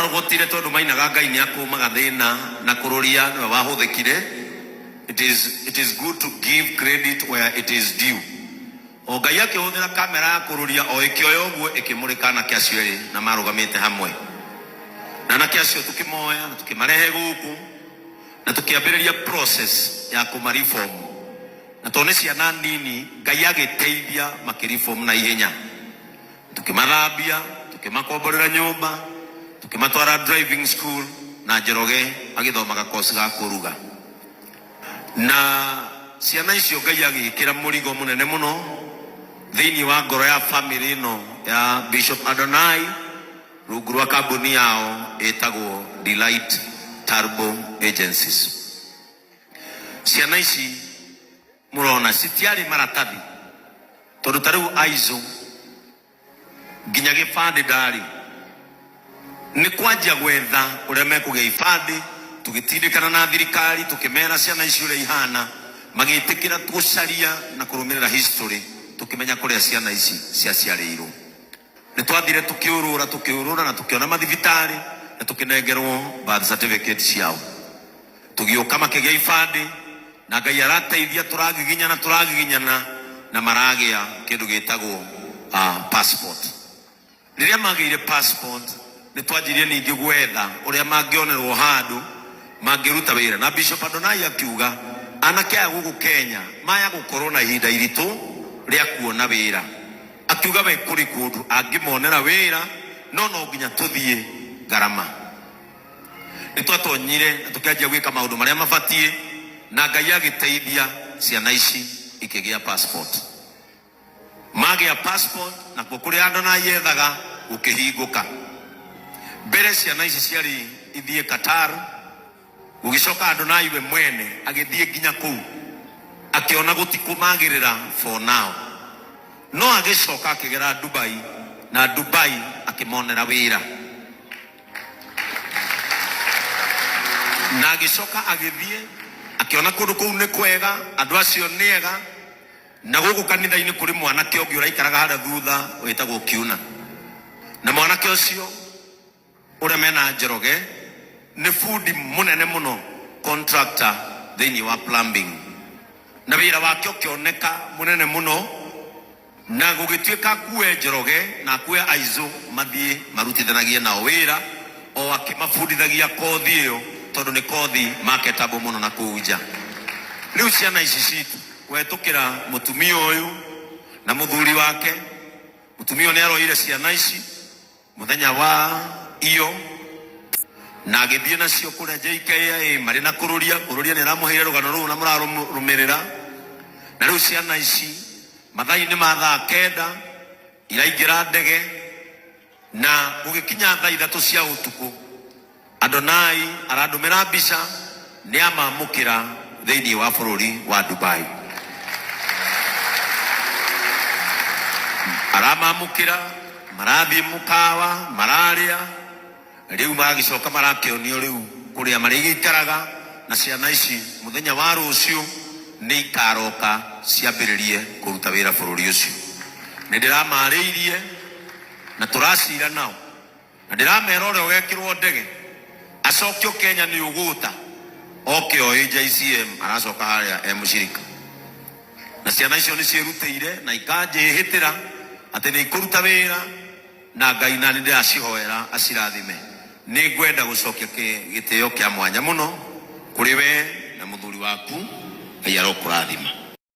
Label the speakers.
Speaker 1: marogotire tondu mainaga Ngai ni akumaga thina na kururia ni wahuthikire. It is good to give credit where it is due. O Ngai akihuthira kamera ya kururia o ikioyo uguo ikimurika na kiacio ri na marugamite hamwe na na kiacio tukimoya na tukimarehe guku na tukiambiriria process ya kumariform na tone ciana nini Ngai agiteithia makiriform na ihenya tukimathambia tukimakomborera nyumba tukimatwara driving school na Njoroge agithomaga course ga kuruga na ciana icio Ngai agikira murigo munene muno thiini wa ngoro ya family no ya Bishop Adonai rungu rwa kambuni yao etagwo Delight Turbo Agencies. Ciana ici murona citiari maratathi tondu tariu aizo nginya gibandi ndari ni kwanjia gwetha uria mekugia ibandi tugitindikana na thirikari tukimera ciana ici uria ihana magitikira tucaria na kurumirira history tukimenya kuria ciana ici ciaciarirwo ni twathire tukiurura na tukiona mathibitari na tukinengerwo birth certificate ciao tugioka makigia ibandi na Ngai arateithia turagiginyana na maragia kindu gitagwo passport. Riria magiire passport ni twajirie ningi gwetha uria mangionerwo handu mangiruta wira na Bishop Adonai akiuga anake aya guku Kenya maya gukorwo na ihinda iritu ria kuona wira akiuga we kuri kundu angimonera wira no nginya tuthie garama ni twatonyire tukianjia gwika maundu maria mabatie na Ngai agiteithia ciana ici ikigia passport magia passport na kuri Adonai yethaga ukihinguka mbere ciana ici ciari ithie Qatar ugicoka Adonai we mwene agithie nginya kuu akiona gutikumagirira for now no agicoka akigera Dubai na Dubai akimonera wira na agicoka agithie akiona kundu kuu ni kwega andu acio niega na guku kanitha-ini kuri mwanake ungi uraikaraga haria thutha witagwo Kiuna na mwanake ucio uria mena Njoroge ni fundi munene muno contractor thiini wa plumbing na wira wake ukioneka munene muno na gugituika kue Njoroge na kue aizo mathie marutithanagia nao wira o akimafundithagia kothi iyo tondu ni kothi marketable muno na kuja riu ciana ici citu wetukira mutumia uyu na muthuri wake mutumia ni aroire ciana ici muthenya wa iyo na agithie nacio kuria JKIA mari na kururia ni ramuheire rugano ruu na murarumirira na riu ciana ici mathai-ini ma thaa kenda iraingira ndege na gugikinya thaa 3 cia utuku Adonai aradumira mbica ni amamukira thiini wa bururi wa Dubai aramamukira marathi mukawa mararia riu magicoka marakionio riu kuria marigikaraga na ciana ici muthenya wa rucio ni ikaroka ciambiririe kuruta wira bururi ucio ni ndiramariirie na turacira nao na ndiramera uria ugekirwo ndege acokio Kenya ni uguta okio JCM aracoka haria mushirika na ciana icio ni ciirutire na ikanjihitira ati ni ikuruta wira na Ngai na ndiracihoera acirathime ni ngwenda gucokia gitio kia mwanya muno kuri we na muthuri waku Ngai arokurathima.